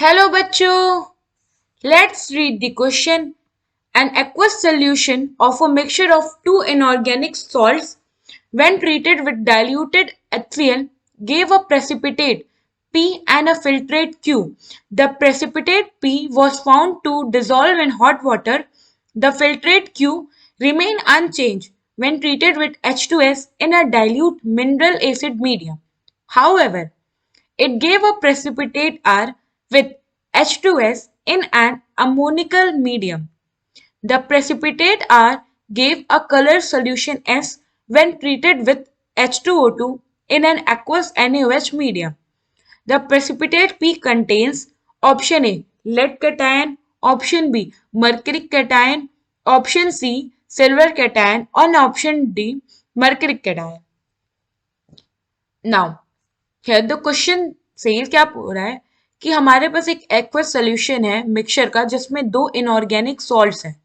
Hello बच्चों, let's read the question. An aqueous solution of a mixture of two inorganic salts when treated with diluted HCl gave a precipitate P and a filtrate Q. The precipitate P was found to dissolve in hot water. The filtrate Q remained unchanged when treated with H2S in a dilute mineral acid medium. However, it gave a precipitate R with H2S in an ammonical medium. The precipitate R gave a color solution S when treated with H2O2 in an aqueous NaOH medium. The precipitate P contains option A lead cation, option B mercury cation, option C silver cation, and option D mercury cation. Now, here the question says क्या हो रहा है कि हमारे पास एक aqueous solution है mixture का जिसमें दो इनऑर्गेनिक सॉल्ट्स हैं।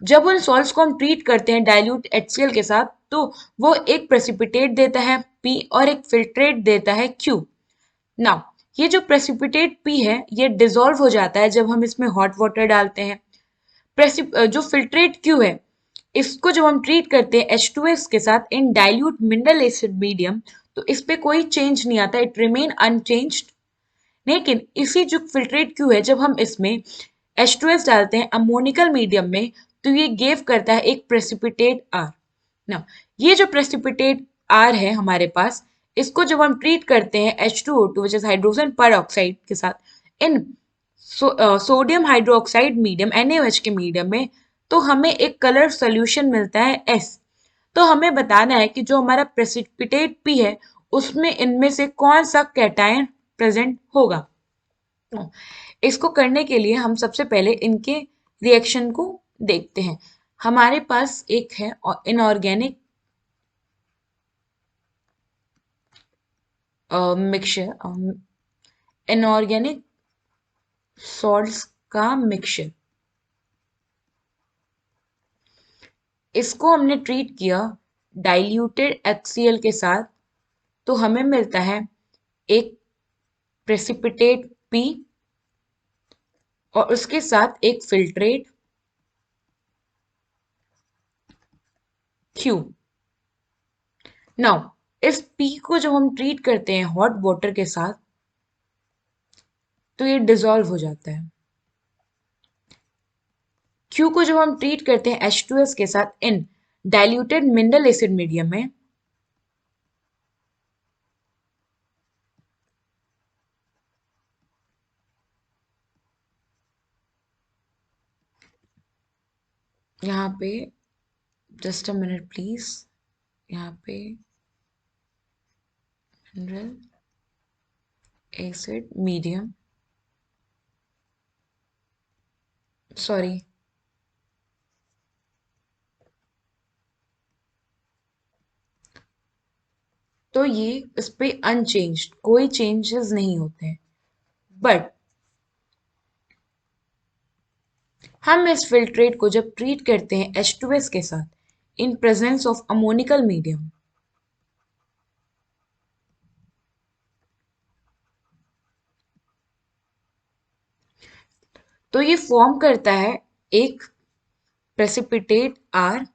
जब उन सॉल्ट्स को हम ट्रीट करते हैं डाइल्यूट HCl के साथ तो वो एक प्रेसिपिटेट देता है P और एक फिल्ट्रेट देता है Q। नाउ ये जो प्रेसिपिटेट P है ये डिसॉल्व हो जाता है जब हम इसमें हॉट वाटर डालते हैं। जो फिल्ट्रेट Q है इसको जब हम ट्रीट करते हैं H2S के साथ इन डाइल्यूट मिनरल एसिड मीडियम तो इस पे कोई चेंज नहीं आता, इट रिमेन अनचेंज्ड। लेकिन इसी जो फिल्ट्रेट क्यू है जब हम इसमें H2S डालते हैं अमोनिकल मीडियम में तो ये गेव करता है एक प्रेसिपिटेट R। ना ये जो प्रेसिपिटेट R है हमारे पास इसको जब हम ट्रीट करते हैं H2O2 विच इज हाइड्रोजन पर ऑक्साइड के साथ इन सोडियम हाइड्रोक्साइड मीडियम NaOH के मीडियम में तो हमें एक कलर सोल्यूशन मिलता है S। तो हमें बताना है कि जो हमारा प्रेसिपिटेट P है उसमें इनमें से कौन सा कैटायन प्रेजेंट होगा। इसको करने के लिए हम सबसे पहले इनके रिएक्शन को देखते हैं। हमारे पास एक है इनऑर्गेनिक मिक्सचर, इनऑर्गेनिक सॉल्ट्स का मिक्सचर। इसको हमने ट्रीट किया डाइल्यूटेड HCl के साथ तो हमें मिलता है एक प्रेसिपिटेट P और उसके साथ एक फिल्ट्रेट Q। नाउ इस P को जब हम ट्रीट करते हैं हॉट वाटर के साथ तो ये डिसॉल्व हो जाता है। Q को जब हम ट्रीट करते हैं H2S के साथ इन डाइल्यूटेड मिनरल एसिड मीडियम में यहाँ पे जस्ट अ मिनट प्लीज, यहाँ पे मिनरल एसिड मीडियम, सॉरी तो ये इस पे अनचेंज्ड, कोई चेंजेस नहीं होते हैं। बट हम इस फिल्ट्रेट को जब ट्रीट करते हैं H2S के साथ in presence of ammoniacal medium तो ये फॉर्म करता है एक प्रेसिपिटेट R।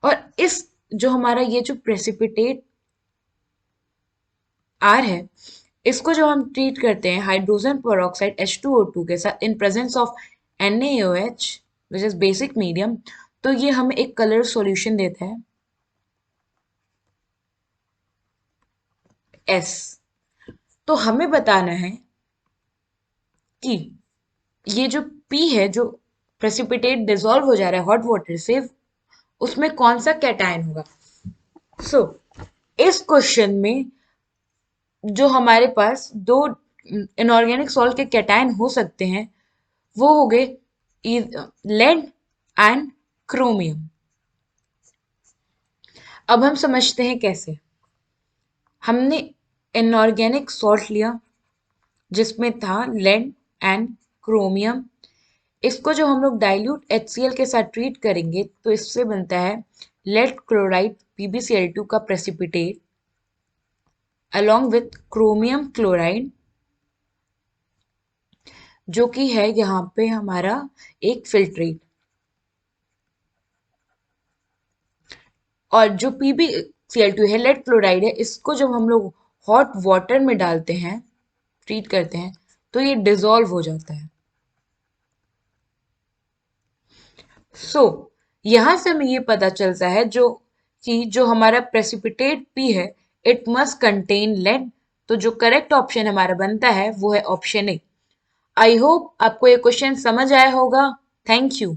और इस जो हमारा ये जो प्रेसिपिटेट R है इसको जब हम ट्रीट करते हैं हाइड्रोजन पेरोक्साइड H2O2 के साथ in presence of NaOH which is basic medium तो ये हमें एक कलर सॉल्यूशन देता है S। तो हमें बताना है कि ये जो P है जो प्रेसिपिटेट डिसॉल्व हो जा रहा है हॉट वाटर से उसमें कौन सा कैटायन होगा। सो इस क्वेश्चन में जो हमारे पास दो इनऑर्गेनिक सॉल्ट के कैटायन हो सकते हैं वो हो गए लेड एंड क्रोमियम। अब हम समझते हैं कैसे। हमने इनऑर्गेनिक सॉल्ट लिया जिसमें था लेड एंड क्रोमियम। इसको जो हम लोग डाइल्यूट HCl के साथ ट्रीट करेंगे तो इससे बनता है लेड क्लोराइड PbCl2 का precipitate along with chromium chloride जो कि है यहाँ पे हमारा एक फिल्ट्रेट। और जो PbCl2 है, लेड क्लोराइड है, इसको जब हम लोग हॉट वाटर में डालते हैं, ट्रीट करते हैं, तो ये डिसॉल्व हो जाता है। सो यहां से हमें ये पता चलता है जो हमारा प्रेसिपिटेट पी है, इट मस्ट कंटेन लेड। तो जो करेक्ट ऑप्शन हमारा बनता है वो है ऑप्शन ए। आई होप आपको ये क्वेश्चन समझ आया होगा। Thank you.